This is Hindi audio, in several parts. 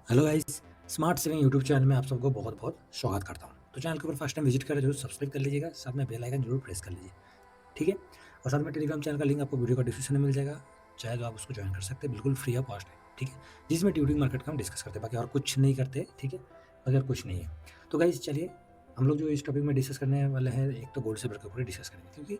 Hello guys, smart saving YouTube channel में आप सबको बहुत-बहुत स्वागत करता हूँ। तो चैनल के ऊपर फर्स्ट टाइम विजिट करें जरूर सब्सक्राइब कर लीजिएगा, साथ में बेल आइकन जरूर प्रेस कर लीजिए, ठीक है? और साथ में टेलीग्राम चैनल का लिंक आपको वीडियो का डिस्क्रिप्शन में मिल जाएगा, चाहे तो आप उसको जॉइन कर सकते हैं, बिल्कुल फ्री ऑफ कॉस्ट है, ठीक है? जिसमें ट्यूटिंग मार्केट का हम डिस्कस करते हैं, बाकी और कुछ नहीं करते, ठीक है? बाकी और कुछ नहीं है। तो गाइस चलिए, हम लोग जो इस टॉपिक में डिस्कस करने वाले हैं, एक तो गोल्ड सिल्वर के ऊपर ही डिस्कस करेंगे क्योंकि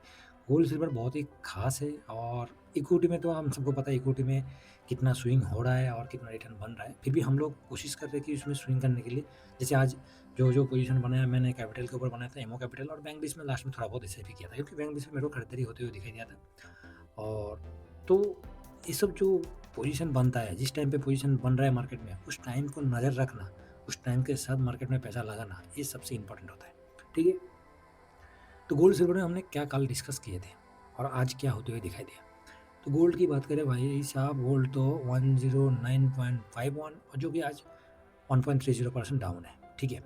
गोल्ड सिल्वर बहुत ही खास है और इक्विटी में तो हम सबको पता है इक्विटी में कितना स्विंग हो रहा है और कितना रिटर्न बन रहा है। फिर भी हम लोग कोशिश कर रहे हैं कि उसमें स्विंग करने के लिए जैसे आज जो पोजीशन बनाया मैंने कैपिटल के ऊपर बनाया था, एमओ कैपिटल और बैंक बीस में लास्ट में थोड़ा बहुत एसआईपी किया था क्योंकि बैंक बीस में मेरे को खरीदारी होते हुए दिखाई दिया था। और तो ये सब जो पोजीशन बनता है, जिस टाइम पे पोजीशन बन रहा है मार्केट में, उस टाइम को नज़र रखना, उस टाइम के साथ मार्केट में पैसा लगाना, ये सबसे इम्पोर्टेंट होता है, ठीक है? तो गोल्ड सिल्वर में हमने क्या कल डिस्कस किए थे और आज क्या होते हुए दिखाई दिया। तो गोल्ड की बात करें भाई साहब, गोल्ड तो 109.51 और जो कि आज 1.30% डाउन है, ठीक है।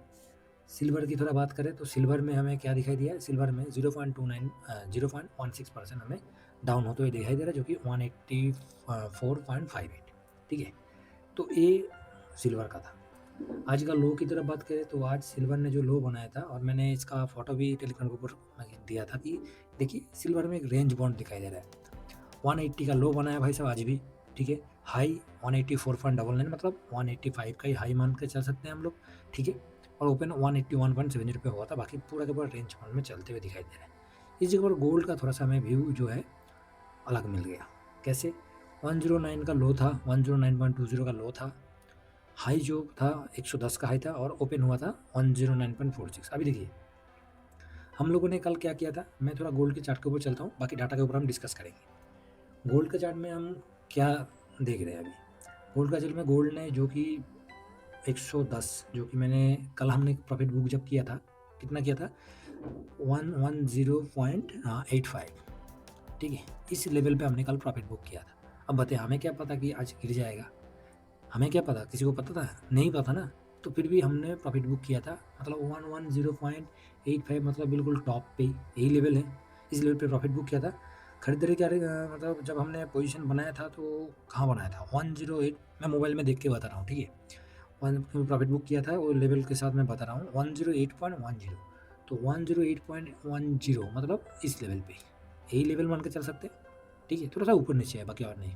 सिल्वर की थोड़ा बात करें तो सिल्वर में हमें क्या दिखाई दिया है, सिल्वर में 0.16% हमें डाउन होते हुए दिखाई दे रहा है जो कि 184.58, ठीक है। तो ये सिल्वर का था। आज का लो की तरफ बात करें तो आज सिल्वर ने जो लो बनाया था और मैंने इसका फोटो भी टेलीग्राम के ऊपर दिया था कि देखिए सिल्वर में एक रेंज बॉन्ड दिखाई दे रहा है। 180 का लो बनाया भाई साहब आज भी, ठीक है। हाई 184.99 मतलब 185 का ही हाई मान के चल सकते हैं हम लोग, ठीक है। और ओपन 181.70 पे हुआ था, बाकी पूरा के पूरा रेंज बॉन्ड में चलते हुए दिखाई दे रहा है। इस जगह पर गोल्ड का थोड़ा सा हमें व्यू जो है अलग मिल गया। कैसे? 109 का लो था, 109.20 का लो था, हाई जो था 110 का हाई था और ओपन हुआ था 109.46। अभी देखिए हम लोगों ने कल क्या किया था, मैं थोड़ा गोल्ड के चार्ट के ऊपर चलता हूँ, बाकी डाटा के ऊपर हम डिस्कस करेंगे। गोल्ड के चार्ट में हम क्या देख रहे हैं अभी, गोल्ड का चार्ट में गोल्ड ने जो कि 110 जो कि मैंने कल हमने प्रॉफिट बुक जब किया था, कितना किया था 110.85, ठीक है। इस लेवल पे हमने कल प्रॉफिट बुक किया था। अब बताइए हमें क्या पता कि आज गिर जाएगा, हमें क्या पता, किसी को पता था? नहीं पता ना। तो फिर भी हमने प्रॉफिट बुक किया था, मतलब 110.85 मतलब बिल्कुल टॉप पे यही लेवल है, इस लेवल पे प्रॉफिट बुक किया था। खरीदारी क्या मतलब जब हमने पोजीशन बनाया था तो कहाँ बनाया था 108, मैं मोबाइल में देख के बता रहा हूँ, ठीक है। वन प्रॉफिट बुक किया था वो लेवल के साथ मैं बता रहा हूँ 108.10, तो 108.10 मतलब इस लेवल पे यही लेवल मान के चल सकते हैं, ठीक है। थोड़ा सा ऊपर नीचे है, बाकी और नहीं।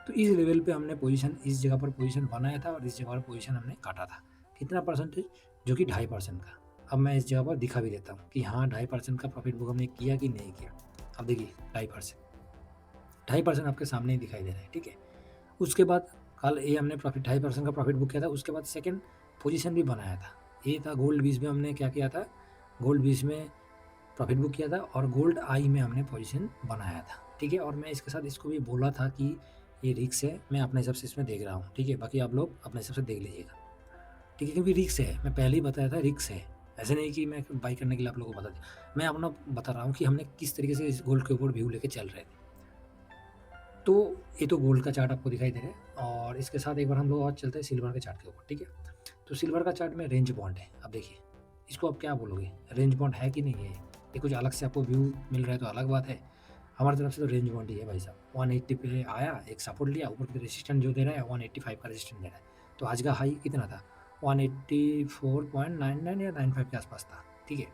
तो इस लेवल पे हमने पोजीशन, इस जगह पर पोजीशन बनाया था और इस जगह पर पोजीशन हमने काटा था। कितना परसेंटेज? जो कि 2.5% का। अब मैं इस जगह पर दिखा भी देता हूँ कि हाँ 2.5% का प्रॉफिट बुक हमने किया कि नहीं किया। अब देखिए 2.5%, 2.5% आपके सामने ही दिखाई दे रहा है, ठीक है। उसके बाद कल ये हमने प्रॉफिट 2.5% का प्रॉफिट बुक किया था, उसके बाद सेकंड पोजीशन भी बनाया था। ये था गोल्ड 20 में हमने क्या किया था, गोल्ड 20 में प्रॉफिट बुक किया था और गोल्ड आई में हमने पोजीशन बनाया था, ठीक है। और मैं इसके साथ इसको भी बोला था कि ये रिस्क है, मैं अपने हिसाब से इसमें देख रहा हूँ, ठीक है। बाकी आप लोग अपने हिसाब से देख लीजिएगा, ठीक है, क्योंकि रिस्क है, मैं पहले ही बताया था रिस्क है। ऐसे नहीं कि मैं बाई करने के लिए आप लोगों को बता दिया, मैं अपना बता रहा हूँ कि हमने किस तरीके से इस गोल्ड के ऊपर व्यू लेके चल रहे थे। तो ये तो गोल्ड का चार्ट आपको दिखाई दे रहा है और इसके साथ एक बार हम लोग और चलते हैं सिल्वर के चार्ट के ऊपर, ठीक है। तो सिल्वर का चार्ट में रेंज बॉन्ड है। अब देखिए इसको आप क्या बोलोगे, रेंज बॉन्ड है कि नहीं है? ये कुछ अलग से आपको व्यू मिल रहा है तो अलग बात है, हमारी तरफ से तो रेंज बॉन्ड ही है भाई साहब। 180 पे आया, एक सपोर्ट लिया, ऊपर की रेजिस्टेंस जो दे रहा है 185 का रेजिस्टेंस दे रहा है। तो आज का हाई कितना था, 184.99 या 95 के आसपास था, ठीक है।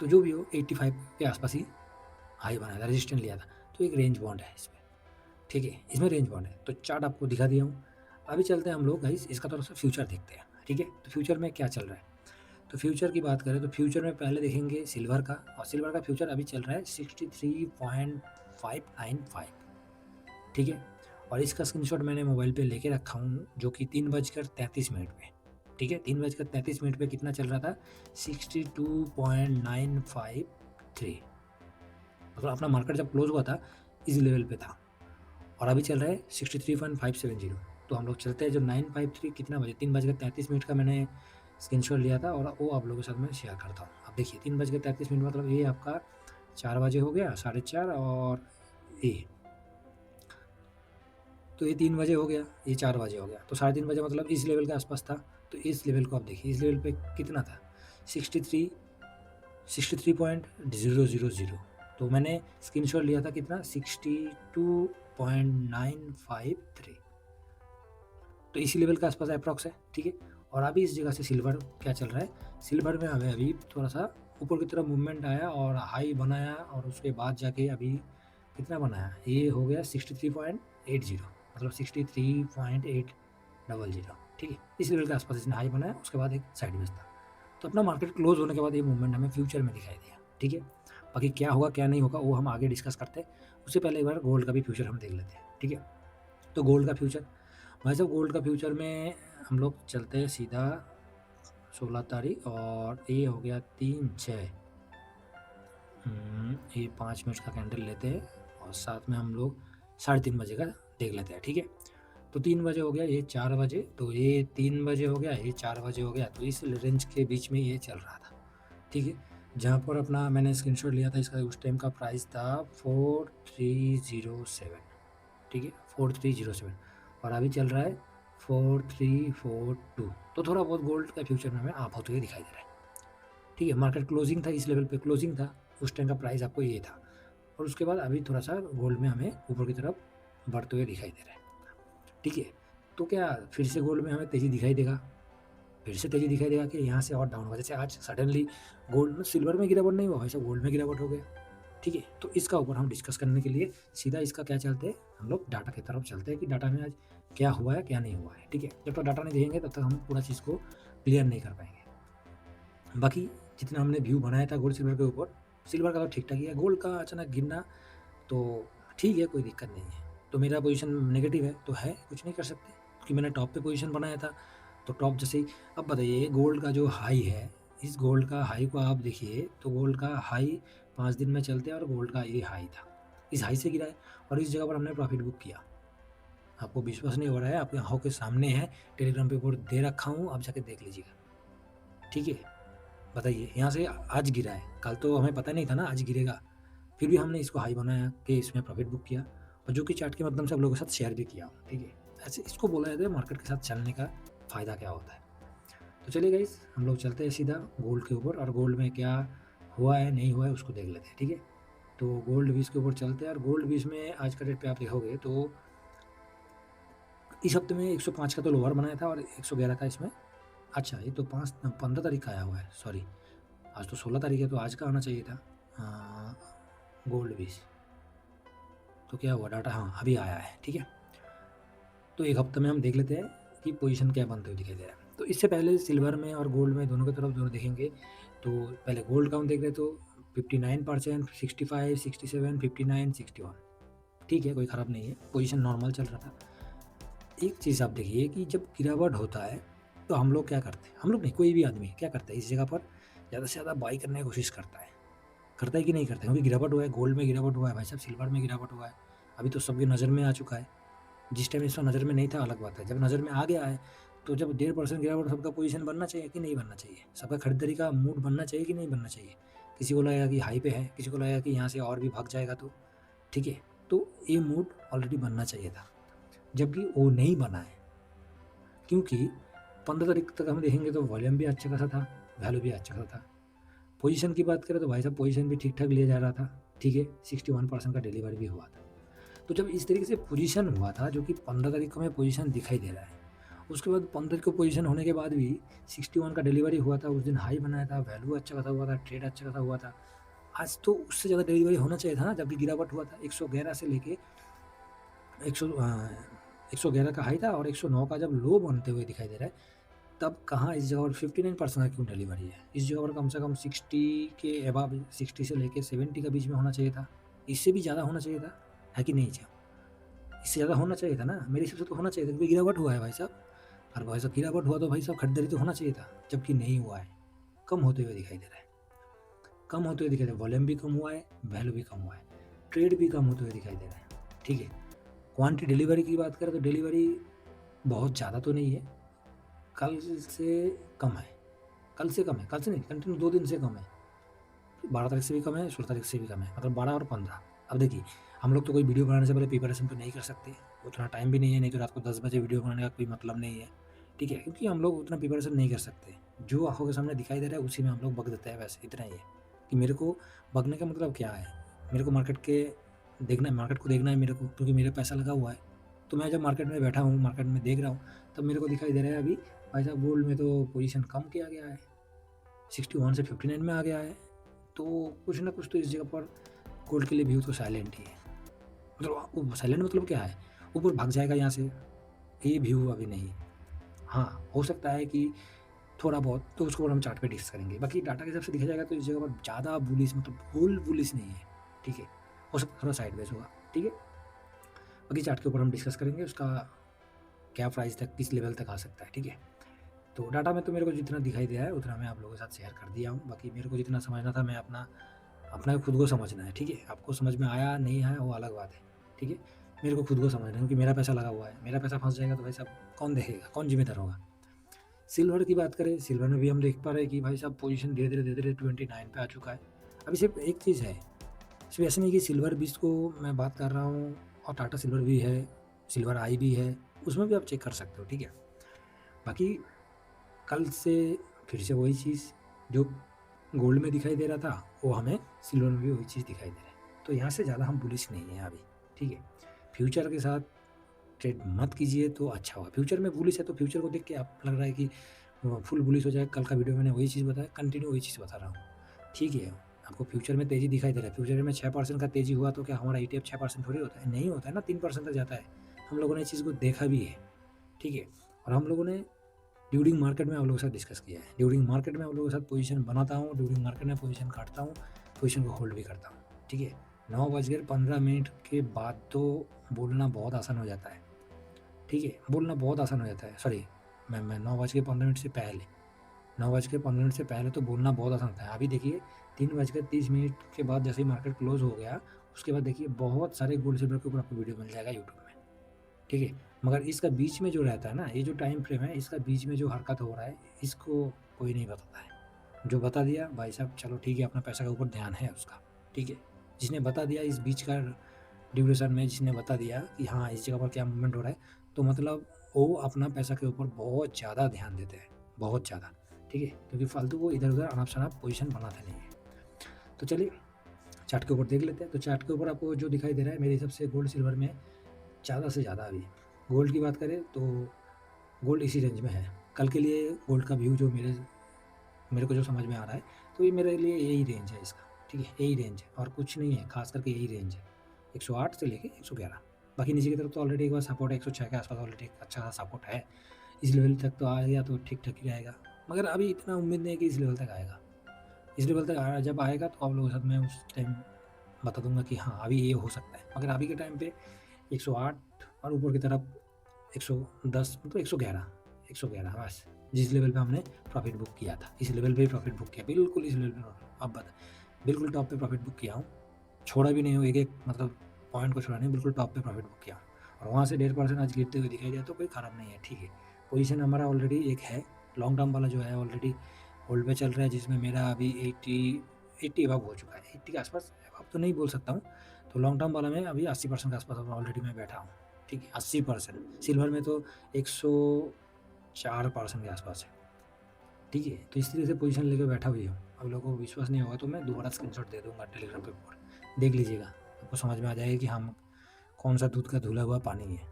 तो जो भी हो 85 के आसपास ही हाई बनाया था, रेजिस्टेंस लिया था। तो एक रेंज बॉन्ड है इसमें, ठीक है, इसमें रेंज बॉन्ड है। तो चार्ट आपको दिखा दिया हूँ। अभी चलते हैं हम लोग गाइस, इसका थोड़ा सा फ्यूचर देखते हैं, ठीक है। तो फ्यूचर में क्या चल रहा है, तो फ्यूचर की बात करें तो फ्यूचर में पहले देखेंगे सिल्वर का, और सिल्वर का फ्यूचर अभी चल रहा है 63.595, ठीक है। और इसका स्क्रीनशॉट मैंने मोबाइल पे लेके रखा हूँ जो कि 3:33 पे, ठीक है। 3:33 पे कितना चल रहा था, 62.953, मतलब अपना मार्केट जब क्लोज हुआ था इस लेवल पे था और अभी चल रहा है 63.570। तो हम लोग चलते हैं जो 953 कितना बजे, 3:33 का मैंने स्क्रीनशॉट लिया था और वो आप लोगों के साथ मैं शेयर करता हूँ। अब देखिए 3:33 मतलब ये आपका 4 बजे हो गया, 4:30 और ये, तो ये 3 बजे हो गया, ये 4 बजे हो गया, तो 3:30 बजे मतलब इस लेवल के आसपास था। तो इस लेवल को आप देखिए, इस लेवल पे कितना था, 63 तो मैंने स्क्रीनशॉट लिया था कितना, 62.953। तो इसी लेवल के आसपास अप्रॉक्स है, ठीक है। और अभी इस जगह से सिल्वर क्या चल रहा है, सिल्वर में हमें अभी थोड़ा सा ऊपर की तरफ मूवमेंट आया और हाई बनाया, और उसके बाद जाके अभी कितना बनाया, ये हो गया 63.80, मतलब 63.800, ठीक है। इस लेवल के आसपास इसने हाई बनाया, उसके बाद एक साइडवेज था। तो अपना मार्केट क्लोज होने के बाद ये मूवमेंट हमें फ्यूचर में दिखाई दिया, ठीक है। बाकी क्या होगा क्या नहीं होगा वो हम आगे डिस्कस करते हैं। उससे पहले एक बार गोल्ड का भी फ्यूचर हम देख लेते हैं, ठीक है। तो गोल्ड का फ्यूचर, भाई साहब गोल्ड का फ्यूचर में हम लोग चलते हैं सीधा 16 तारीख, और ये हो गया 3/6, ये 5 मिनट का कैंडल लेते हैं, और साथ में हम लोग 3:30 बजे का देख लेते हैं, ठीक है। तो 3 बजे हो गया, ये 4 बजे, तो ये 3 बजे हो गया, ये 4 बजे हो गया, तो इस रेंज के बीच में ये चल रहा था, ठीक है। जहाँ पर अपना मैंने स्क्रीनशॉट लिया था, इसका उस टाइम का प्राइस था 4307, ठीक है, 4307, और अभी चल रहा है 4342। तो थोड़ा बहुत गोल्ड का फ्यूचर में हमें आप होते हुए दिखाई दे रहा है, ठीक है। मार्केट क्लोजिंग था, इस लेवल पे क्लोजिंग था, उस टाइम का प्राइस आपको ये था, और उसके बाद अभी थोड़ा सा गोल्ड में हमें ऊपर की तरफ बढ़ते हुए दिखाई दे रहा है, ठीक है। तो क्या फिर से गोल्ड में हमें तेज़ी दिखाई देगा, फिर से तेज़ी दिखाई देगा कि यहाँ से और डाउन होगा, जैसे आज सडनली गोल्ड में, सिल्वर में गिरावट नहीं हुआ वैसे गोल्ड में गिरावट हो गया, ठीक है। तो इसका ऊपर हम डिस्कस करने के लिए सीधा इसका क्या चलते हैं, हम लोग डाटा की तरफ चलते हैं कि डाटा में आज क्या हुआ है क्या नहीं हुआ है, ठीक है। जब तक डाटा नहीं देखेंगे तब तक हम पूरा चीज़ को क्लियर नहीं कर पाएंगे। बाकी जितना हमने व्यू बनाया था गोल्ड सिल्वर के ऊपर, सिल्वर का तो ठीक ठाक ही है, गोल्ड का अचानक गिरना तो ठीक है, कोई दिक्कत नहीं है। तो मेरा पोजीशन नेगेटिव है तो है, कुछ नहीं कर सकते, क्योंकि मैंने टॉप पे पोजीशन बनाया था। तो टॉप जैसे ही, अब बताइए गोल्ड का जो हाई है, इस गोल्ड का हाई को आप देखिए, तो गोल्ड का हाई 5 दिन में चलते हैं और गोल्ड का ये हाई था, इस हाई से गिरा है, और इस जगह पर हमने प्रॉफिट बुक किया। आपको विश्वास नहीं हो रहा है, आपकी आँखों के सामने है, टेलीग्राम पे बोर्ड दे रखा हूँ, आप जाके देख लीजिएगा, ठीक है। बताइए, यहाँ से आज गिरा है, कल तो हमें पता नहीं था ना आज गिरेगा, फिर भी हमने इसको हाई बनाया कि इसमें प्रॉफिट बुक किया, और जो कि चार्ट के माध्यम से आप लोगों के साथ शेयर भी किया, ठीक है। ऐसे इसको बोला जाता है मार्केट के साथ चलने का फ़ायदा क्या होता है। तो चलिए गाइस, हम लोग चलते हैं सीधा गोल्ड के ऊपर, और गोल्ड में क्या हुआ है नहीं हुआ है उसको देख लेते हैं, ठीक है। तो गोल्ड बीस के ऊपर चलते हैं, और गोल्ड बीस में आज का डेट पे आप देखोगे तो इस हफ्ते में 105 का तो लोअर बनाया था, और 111 का इसमें, अच्छा ये तो 15 तारीख का आया हुआ है, सॉरी, आज तो 16 तारीख है, तो आज का आना चाहिए था। गोल्ड बीस तो क्या हुआ डाटा, हाँ अभी आया है, ठीक है। तो एक हफ्ते में हम देख लेते हैं कि पोजीशन क्या बनते हुए दिखाई दे रहा है। तो इससे पहले सिल्वर में और गोल्ड में दोनों की तरफ दोनों देखेंगे, तो पहले गोल्ड का हम देख रहे तो 59%, 65, 67, 59, 61, ठीक है, कोई ख़राब नहीं है, पोजीशन नॉर्मल चल रहा था। एक चीज़ आप देखिए कि जब गिरावट होता है तो हम लोग क्या करते हैं, हम लोग नहीं, कोई भी आदमी क्या करता है, इस जगह पर ज़्यादा से ज़्यादा बाई करने की कोशिश करता है कि नहीं करता है, क्योंकि गिरावट हुआ है, गोल्ड में गिरावट हुआ है भाई साहब, सिल्वर में गिरावट हुआ है, अभी तो सबकी नज़र में आ चुका है। जिस टाइम इसका नज़र में नहीं था अलग बात है, जब नज़र में आ गया है तो जब 1.5% गिरावट, सबका पोजीशन बनना चाहिए कि नहीं बनना चाहिए, सबका खरीदारी का मूड बनना चाहिए कि नहीं बनना चाहिए। किसी को लगेगा कि हाई पे है, किसी को लगेगा कि यहाँ से और भी भाग जाएगा, तो ठीक है, तो ये मूड ऑलरेडी बनना चाहिए था, जबकि वो नहीं बना है, क्योंकि 15 तारीख तक हम देखेंगे तो वॉल्यूम भी अच्छा खासा था, वैल्यू भी अच्छा खासा था। पोजीशन की बात करें तो भाई साहब पोजीशन भी ठीक ठाक लिया जा रहा था, ठीक है, 61% का डिलीवरी भी हुआ था। तो जब इस तरीके से पोजीशन हुआ था, जो कि 15 तारीख को हमें पोजीशन दिखाई दे रहा है, उसके बाद 15 तारीख को पोजीशन होने के बाद भी 61 का डिलीवरी हुआ था, उस दिन हाई बनाया था, वैल्यू अच्छा खासा हुआ था, ट्रेड अच्छा खासा हुआ था। आज तो उससे ज़्यादा डिलीवरी होना चाहिए था ना, जब भी गिरावट हुआ था 111 से लेके 111 का हाई था, और 109 का जब लो बनते हुए दिखाई दे रहा है, तब कहाँ इस जगह पर 59% का क्यों डिलीवरी है, इस जगह पर कम से कम 60 के अबाव, 60 से लेके 70 के बीच में होना चाहिए था, इससे भी ज़्यादा होना चाहिए था, है कि नहीं? इससे ज़्यादा होना चाहिए था ना, मेरे हिसाब से तो होना चाहिए था, क्योंकि गिरावट हुआ है भाई साहब, और भाई साहब गिरावट हुआ तो भाई साहब खरीदारी तो होना चाहिए था, जबकि नहीं हुआ है, कम होते हुए दिखाई दे रहा है, कम होते हुए दिखाई दे रहा है, वॉल्यूम भी कम हुआ है, वैल्यू भी कम हुआ है, ट्रेड भी कम होते हुए दिखाई दे रहा है, ठीक है। क्वांटिटी डिलीवरी की बात करें तो डिलीवरी बहुत ज़्यादा तो नहीं है, कल से कम है, कल से कम है, कल से नहीं, कंटिन्यू 2 दिन से कम है, 12 तारीख से भी कम है, 16 तारीख से भी कम है, मतलब 12 और 15। अब देखिए, हम लोग तो कोई वीडियो बनाने से पहले प्रिपरेशन तो नहीं कर सकते, उतना टाइम भी नहीं है, नहीं तो रात को 10 बजे वीडियो बनाने का कोई मतलब नहीं है, ठीक है, क्योंकि हम लोग उतना प्रिपरेशन नहीं कर सकते, जो आंखों के सामने दिखाई दे रहा है उसी में हम लोग बग देते हैं, बस इतना ही है। कि मेरे को बगने का मतलब क्या है, मेरे को मार्केट को देखना है मेरे को, क्योंकि मेरा पैसा लगा हुआ है, तो मैं जब मार्केट में बैठा हूँ, मार्केट में देख रहा हूँ, तब मेरे को दिखाई दे रहा है अभी भाई साहब गोल्ड में तो पोजीशन कम किया गया है, 61 से 59 में आ गया है। तो कुछ ना कुछ तो इस जगह पर गोल्ड के लिए व्यू तो साइलेंट ही है। मतलब वो साइलेंट मतलब क्या है, ऊपर भाग जाएगा यहाँ से, ये व्यू अभी नहीं। हाँ, हो सकता है कि थोड़ा बहुत तो उसको और हम चार्ट पे डिस्कस करेंगे। बाकी डाटा के हिसाब से देखा जाएगा तो इस जगह पर ज़्यादा बुलिश मतलब फुल बुलिश नहीं है, ठीक है। हो सकता है थोड़ा साइडवेज होगा, ठीक है। बाकी चार्ट के ऊपर हम डिस्कस करेंगे उसका क्या प्राइस तक किस लेवल तक आ सकता है, ठीक है। तो डाटा में तो मेरे को जितना दिखाई दिया है उतना मैं आप लोगों के साथ शेयर कर दिया हूँ। बाकी मेरे को जितना समझना था मैं अपना अपना खुद को समझना है, ठीक है। आपको समझ में आया नहीं आया वो अलग बात है, ठीक है। मेरे को खुद को समझना है क्योंकि मेरा पैसा लगा हुआ है, मेरा पैसा फंस जाएगा तो भाई साहब कौन देखेगा, कौन जिम्मेदार होगा। सिल्वर की बात करें, सिल्वर में भी हम देख पा रहे हैं कि भाई साहब पोजीशन धीरे-धीरे 29 पे आ चुका है। अभी सिर्फ एक चीज़ है, सिर्फ ऐसा नहीं कि सिल्वर बीच को मैं बात कर रहा हूँ और टाटा सिल्वर भी है, सिल्वर आई भी है, उसमें भी आप चेक कर सकते हो, ठीक है। बाकी कल से फिर से वही चीज़ जो गोल्ड में दिखाई दे रहा था, वो हमें सिल्वर में भी वही चीज़ दिखाई दे रहा है। तो यहाँ से ज़्यादा हम बुलिश नहीं हैं अभी, ठीक है। फ्यूचर के साथ ट्रेड मत कीजिए तो अच्छा होगा। फ्यूचर में बुलिश है तो फ्यूचर को देख के आप लग रहा है कि फुल बुलिश हो जाए। कल का वीडियो मैंने वही चीज़ बताया, कंटिन्यू वही चीज़ बता रहा हूँ, ठीक है। आपको फ्यूचर में तेज़ी दिखाई दे रहा है, फ्यूचर में 6% का तेज़ी हुआ तो क्या हमारा ईटीएफ 6% थोड़ी होता है? नहीं होता है ना, 3% तक जाता है। हम लोगों ने इस चीज़ को देखा भी है, ठीक है। और हम लोगों ने ड्यूरिंग मार्केट में आप लोगों के साथ डिस्कस किया है। ड्यूरिंग मार्केट में आप लोगों के साथ पोजीशन बनाता हूँ, ड्यूरिंग मार्केट में पोजीशन काटता हूँ, पोजीशन को होल्ड भी करता हूँ, ठीक है। 9:15 के बाद तो बोलना बहुत आसान हो जाता है, ठीक है। बोलना बहुत आसान हो जाता है, सॉरी मैं 9:15 से पहले 9:15 से पहले तो बोलना बहुत आसान होता है। अभी देखिए 3:30 के बाद जैसे ही मार्केट क्लोज हो गया, उसके बाद देखिए बहुत सारे गोल्ड सिल्वर के ऊपर आपको वीडियो मिल जाएगा यूट्यूब में, ठीक है। मगर इसका बीच में जो रहता है ना, ये जो टाइम फ्रेम है, इसका बीच में जो हरकत हो रहा है, इसको कोई नहीं बताता है। जो बता दिया भाई साहब चलो ठीक है, अपना पैसा के ऊपर ध्यान है उसका, ठीक है। जिसने बता दिया इस बीच का ड्यूरेशन में, जिसने बता दिया कि हाँ इस जगह पर क्या मूवमेंट हो रहा है, तो मतलब वो अपना पैसा के ऊपर बहुत ज़्यादा ध्यान देते हैं, बहुत ज़्यादा, ठीक है। क्योंकि फालतू वो इधर उधर अनाप शनाप पोजिशन बनाते नहीं है। तो चलिए चार्ट के ऊपर देख लेते हैं। तो चार्ट के ऊपर आपको जो दिखाई दे रहा है मेरे हिसाब से गोल्ड सिल्वर में ज़्यादा से ज़्यादा अभी गोल्ड की बात करें तो गोल्ड इसी रेंज में है। कल के लिए गोल्ड का व्यू जो मेरे मेरे को जो समझ में आ रहा है, तो ये मेरे लिए यही रेंज है इसका, ठीक है। यही रेंज है और कुछ नहीं है, खास करके यही रेंज है 108 से लेके 111। बाकी नीचे की तरफ तो ऑलरेडी एक बार सपोर्ट है 106 के आसपास, ऑलरेडी एक अच्छा खासा सपोर्ट है। इस लेवल तक तो आ गया तो ठीक ठाक ही रहेगा, मगर अभी इतना उम्मीद नहीं है कि इस लेवल तक आएगा। इस लेवल तक जब आएगा तो आप लोगों के साथ मैं उस टाइम बता दूंगा कि हाँ अभी ये हो सकता है। मगर अभी के टाइम पे 108 और ऊपर की तरफ 110 मतलब 111 बस, जिस लेवल पे हमने प्रॉफिट बुक किया था, इस लेवल पे प्रॉफिट बुक किया, बिल्कुल इस लेवल पे। अब बता, बिल्कुल टॉप पे प्रॉफिट बुक किया हूँ, छोड़ा भी नहीं हूँ, एक एक मतलब पॉइंट को छोड़ा नहीं, बिल्कुल टॉप पे प्रॉफिट बुक किया हूँ। और वहाँ से 1.5% आज गिरते हुए दिखाई दिया तो कोई ख़राब नहीं है, ठीक है। पोजीशन हमारा ऑलरेडी एक है, लॉन्ग टर्म वाला जो है ऑलरेडी होल्ड पे चल रहा है, जिसमें मेरा अभी 80 अबव हो चुका है, 80 के आसपास, अबव तो नहीं बोल सकता हूँ। तो लॉन्ग टर्म वाला में अभी 80% के आसपास ऑलरेडी मैं बैठा हूँ, ठीक है। 80%, सिल्वर में तो 104% के आसपास है, ठीक है। तो इस तरीके से पोजीशन लेके बैठा हुई हूँ। अब लोगों को विश्वास नहीं होगा तो मैं दोबारा स्क्रीनशॉट दे दूंगा टेलीग्राम पे ऊपर, देख लीजिएगा, आपको समझ में आ जाएगा कि हम कौन सा दूध का धुला हुआ पानी है।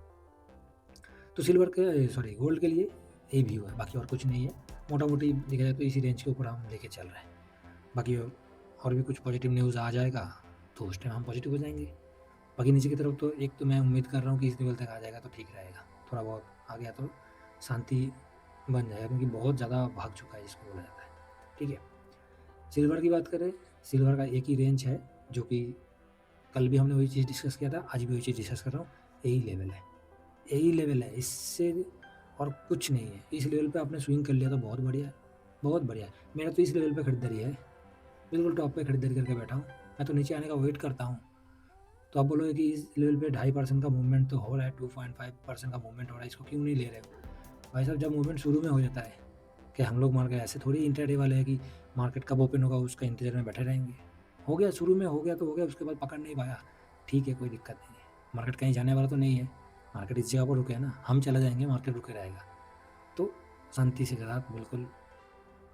तो सिल्वर के सॉरी गोल्ड के लिए यही व्यू है, बाकी और कुछ नहीं है। मोटा मोटी देखा जाए तो इसी रेंज के ऊपर हम लेके चल रहे हैं। बाकी और भी कुछ पॉजिटिव न्यूज़ आ जाएगा तो उस टाइम हम पॉजिटिव हो जाएंगे। बाकी नीचे की तरफ तो एक तो मैं उम्मीद कर रहा हूँ कि इस लेवल तक आ जाएगा तो ठीक रहेगा, थोड़ा बहुत आ गया तो शांति बन जाएगा, क्योंकि बहुत ज़्यादा भाग चुका है इसको बोला जाता है, ठीक है। सिल्वर की बात करें, सिल्वर का एक ही रेंज है, जो कि कल भी हमने वही चीज़ डिस्कस किया था, आज भी वही चीज़ डिस्कस कर रहा हूँ। यही लेवल है, यही लेवल है, इससे और कुछ नहीं है। इस लेवल पे आपने स्विंग कर लिया तो बहुत बढ़िया है, बहुत बढ़िया है। मेरा तो इस लेवल पे खरीदारी है, बिल्कुल टॉप पे खरीदारी करके बैठा हूँ। मैं तो नीचे आने का वेट करता हूँ। तो आप बोलोगे कि इस लेवल पे 2.5% का मूवमेंट तो हो रहा है, 2.5% का मूवमेंट हो रहा है, इसको क्यों नहीं ले रहे हो? भाई साहब जब मूवमेंट शुरू में हो जाता है कि हम लोग मार्केट ऐसे थोड़ी इंट्राडे वाले हैं कि मार्केट कब ओपन होगा उसका इंतजार में बैठे रहेंगे। हो गया, शुरू में हो गया तो हो गया, उसके बाद पकड़ नहीं पाया, ठीक है, कोई दिक्कत नहीं है। मार्केट कहीं जाने वाला तो नहीं है, मार्केट इस जगह पर रुके है ना, हम चला जाएंगे, मार्केट रुके रहेगा। तो शांति से साथ बिल्कुल,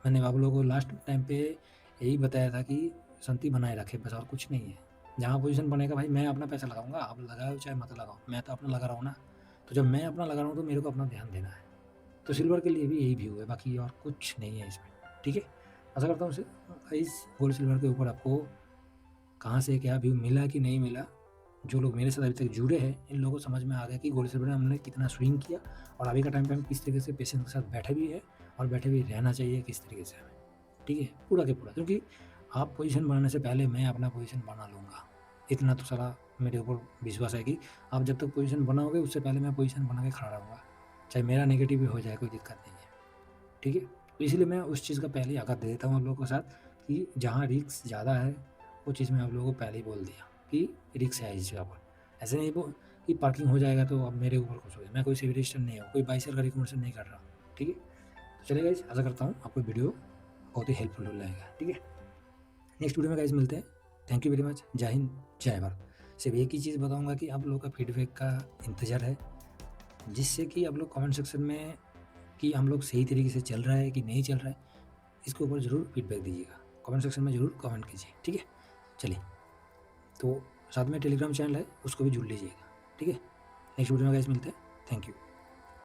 मैंने आप लोगों को लास्ट टाइम पे यही बताया था कि शांति बनाए रखे, बस और कुछ नहीं है। जहाँ पोजीशन बनेगा भाई मैं अपना पैसा लगाऊंगा, आप लगाओ चाहे मत लगाओ, मैं तो अपना लगा रहा हूँ ना। तो जब मैं अपना लगा रहा हूँ तो मेरे को अपना ध्यान देना है। तो सिल्वर के लिए भी यही व्यू है, बाकी और कुछ नहीं है इसमें, ठीक है? आशा करता हूँ इस गोल्ड सिल्वर के ऊपर आपको कहाँ से क्या व्यू मिला कि नहीं मिला, जो लोग मेरे साथ अभी तक जुड़े हैं, इन लोगों को समझ में आ गया कि गोल्ड सिल्वर में हमने कितना स्विंग किया और अभी का टाइम पे हम किस तरीके से पेशेंस के साथ बैठे भी हैं और बैठे भी रहना चाहिए किस तरीके से हमें, ठीक है? पूरा के पूरा, क्योंकि आप पोज़ीशन बनाने से पहले मैं अपना पोज़ीशन बना लूँगा। इतना तो सारा मेरे ऊपर विश्वास है कि आप जब तक पोज़ीशन बनाओगे उससे पहले मैं पोज़ीशन बना के खड़ा रहूँगा। चाहे मेरा नेगेटिव भी हो जाए, कोई दिक्कत नहीं है, ठीक है? तो इसीलिए मैं उस चीज़ का पहले ही आगाह दे देता हूँ आप लोगों के साथ कि जहाँ रिस्क ज़्यादा है, वो चीज़ मैं आप लोगों को पहले ही बोल दिया कि रिस्क है इस जगह पर। ऐसे नहीं कि पार्किंग हो जाएगा तो अब मेरे ऊपर खुश हो जाए। मैं कोई सिविल रजिस्टर नहीं हूँ, कोई बाइसर का रिकमेंडेशन नहीं कर रहा, ठीक है? तो चलिए गाइस, आशा करता हूँ आपको वीडियो बहुत ही हेल्पफुल रहेगा, ठीक है? नेक्स्ट वीडियो में गाइस मिलते हैं। Thank you very much. जय हिंद, जय भारत। सिर्फ एक ही चीज़ बताऊँगा कि आप लोगों का फीडबैक का इंतज़ार है, जिससे कि आप लोग कमेंट सेक्शन में कि हम लोग सही तरीके से चल रहा है कि नहीं चल रहा है, इसके ऊपर ज़रूर फीडबैक दीजिएगा। कमेंट सेक्शन में ज़रूर कमेंट कीजिए, ठीक है? चलिए, तो साथ में टेलीग्राम चैनल है, उसको भी जुड़ लीजिएगा, ठीक है? नेक्स्ट वीडियो में गाइस मिलते हैं। Thank you.